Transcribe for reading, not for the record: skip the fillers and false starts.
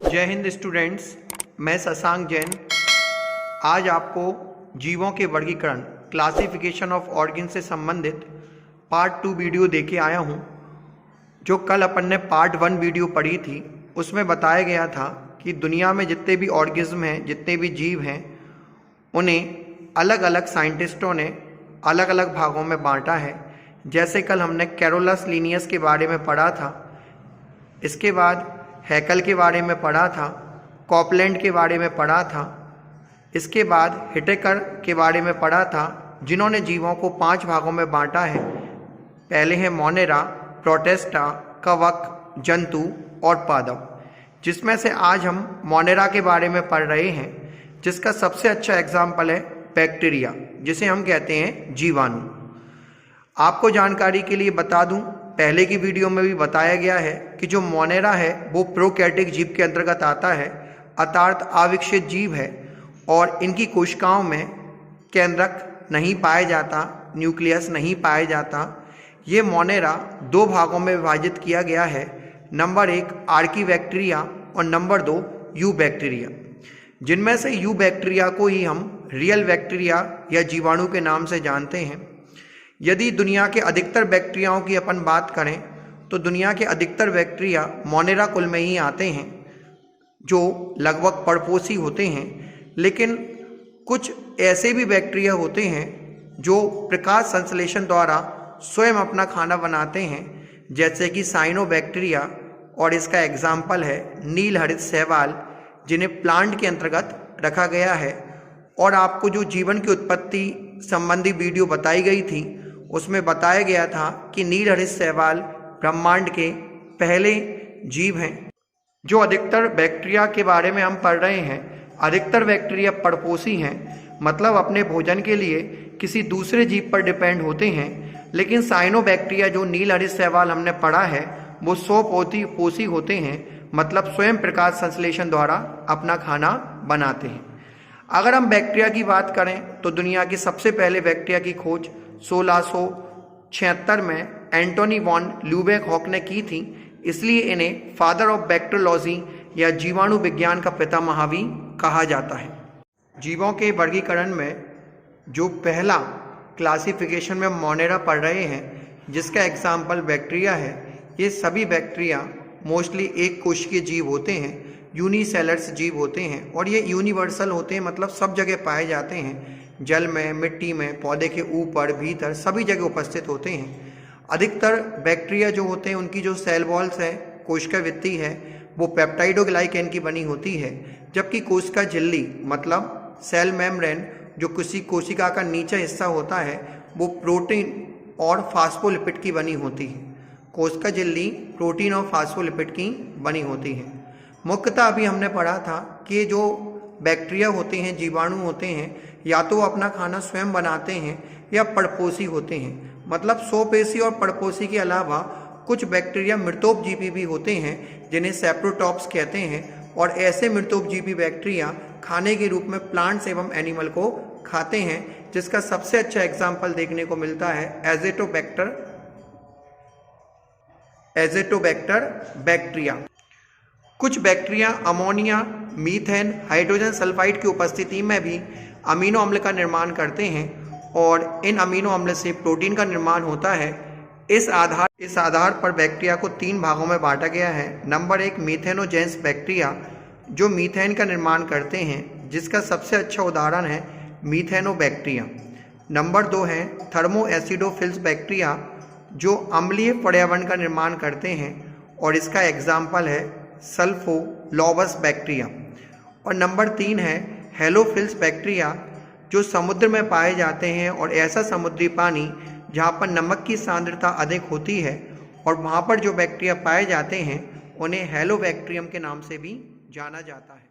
जय हिंद स्टूडेंट्स, मैं शशांक जैन आज आपको जीवों के वर्गीकरण क्लासिफिकेशन ऑफ ऑर्गन से संबंधित पार्ट 2 वीडियो देके आया हूँ। जो कल अपन ने पार्ट 1 वीडियो पढ़ी थी उसमें बताया गया था कि दुनिया में जितने भी ऑर्गेनिज्म हैं, जितने भी जीव हैं, उन्हें अलग अलग साइंटिस्टों ने अलग अलग भागों में बांटा है। जैसे कल हमने कैरोलस लिनियस के बारे में पढ़ा था, इसके बाद हैकल के बारे में पढ़ा था, कॉपलैंड के बारे में पढ़ा था, इसके बाद हिटेकर के बारे में पढ़ा था, जिन्होंने जीवों को 5 भागों में बांटा है। पहले है मोनेरा, प्रोटेस्टा, कवक, जंतु और पादप, जिसमें से आज हम मोनेरा के बारे में पढ़ रहे हैं, जिसका सबसे अच्छा एग्जाम्पल है बैक्टीरिया, जिसे हम कहते हैं जीवाणु। आपको जानकारी के लिए बता दूं, पहले की वीडियो में भी बताया गया है कि जो मोनेरा है वो प्रोकैरियोटिक जीव के अंतर्गत आता है, अर्थात अविकसित जीव है, और इनकी कोशिकाओं में केंद्रक नहीं पाया जाता, न्यूक्लियस नहीं पाया जाता। ये मोनेरा 2 भागों में विभाजित किया गया है, नंबर 1 आर्की बैक्टीरिया और नंबर 2 यू बैक्टीरिया, जिनमें से यू बैक्टीरिया को ही हम रियल बैक्टीरिया या जीवाणु के नाम से जानते हैं। यदि दुनिया के अधिकतर बैक्टीरियाओं की अपन बात करें तो दुनिया के अधिकतर बैक्टीरिया मोनेरा कुल में ही आते हैं, जो लगभग परपोषी होते हैं। लेकिन कुछ ऐसे भी बैक्टीरिया होते हैं जो प्रकाश संश्लेषण द्वारा स्वयं अपना खाना बनाते हैं, जैसे कि साइनोबैक्टीरिया, और इसका एग्जाम्पल है नील हरित शैवाल, जिन्हें प्लांट के अंतर्गत रखा गया है। और आपको जो जीवन की उत्पत्ति संबंधी वीडियो बताई गई थी उसमें बताया गया था कि नील हरित शैवाल ब्रह्मांड के पहले जीव हैं। जो अधिकतर बैक्टीरिया के बारे में हम पढ़ रहे हैं, अधिकतर बैक्टीरिया परपोषी हैं, मतलब अपने भोजन के लिए किसी दूसरे जीव पर डिपेंड होते हैं। लेकिन साइनोबैक्टीरिया जो नील हरित शैवाल हमने पढ़ा है वो स्वपोषी होते हैं, मतलब स्वयं प्रकाश संश्लेषण द्वारा अपना खाना बनाते हैं। अगर हम बैक्टीरिया की बात करें तो दुनिया की सबसे पहले बैक्टीरिया की खोज 1676 में एंटोनी वॉन ल्यूवेनहॉक ने की थी, इसलिए इन्हें फादर ऑफ बैक्टीरियोलॉजी या जीवाणु विज्ञान का पितामह भी कहा जाता है। जीवों के वर्गीकरण में जो पहला क्लासिफिकेशन में मोनेरा पढ़ रहे हैं, जिसका एग्जाम्पल बैक्टीरिया है, ये सभी बैक्टीरिया मोस्टली एक कोशिकीय जीव होते हैं, यूनिसेलर्स जीव होते हैं, और ये यूनिवर्सल होते हैं, मतलब सब जगह पाए जाते हैं, जल में, मिट्टी में, पौधे के ऊपर, भीतर, सभी जगह उपस्थित होते हैं। अधिकतर बैक्टीरिया जो होते हैं उनकी जो सेल वॉल्स है, कोशिका भित्ति है, वो पेप्टाइडोग्लाइकेन की बनी होती है, जबकि कोशिका झिल्ली मतलब सेल मेम्ब्रेन जो किसी कोशिका का नीचा हिस्सा होता है वो प्रोटीन और फास्फोलिपिड की बनी होती है। कोशिका झिल्ली प्रोटीन और फास्फोलिपिड की बनी होती है। मुख्यतः अभी हमने पढ़ा था कि जो बैक्टीरिया होते हैं, जीवाणु होते हैं, या तो अपना खाना स्वयं बनाते हैं या परपोषी होते हैं, मतलब स्वपेशी और परपोषी के अलावा कुछ बैक्टीरिया मृतोपजीवी भी होते हैं, जिन्हें सेप्रोटॉप्स कहते हैं। और ऐसे मृतोपजीवी बैक्टीरिया खाने के रूप में प्लांट्स एवं एनिमल को खाते हैं, जिसका सबसे अच्छा एग्जाम्पल देखने को मिलता है एज़ोटोबैक्टर बैक्टीरिया। कुछ bacteria ammonia, methane, hydrogen sulphide की उपस्थिति में भी अमीनो अम्ल का निर्माण करते हैं, और इन अमीनो अम्ल से प्रोटीन का निर्माण होता है। इस आधार पर बैक्टीरिया को 3 भागों में बांटा गया है। नंबर 1 मीथेनोजेंस बैक्टीरिया, जो मीथेन का निर्माण करते हैं, जिसका सबसे अच्छा उदाहरण है मीथेनोबैक्टीरिया। नंबर 2 है थर्मोएसिडोफिल्स बैक्टीरिया, जो अम्लीय पर्यावरण का निर्माण करते हैं, और इसका एग्जाम्पल है सल्फोलोबस बैक्टीरिया। और नंबर 3 है हेलोफिल्स बैक्टीरिया, जो समुद्र में पाए जाते हैं, और ऐसा समुद्री पानी जहाँ पर नमक की सांद्रता अधिक होती है, और वहाँ पर जो बैक्टीरिया पाए जाते हैं उन्हें हेलोबैक्टीरियम के नाम से भी जाना जाता है।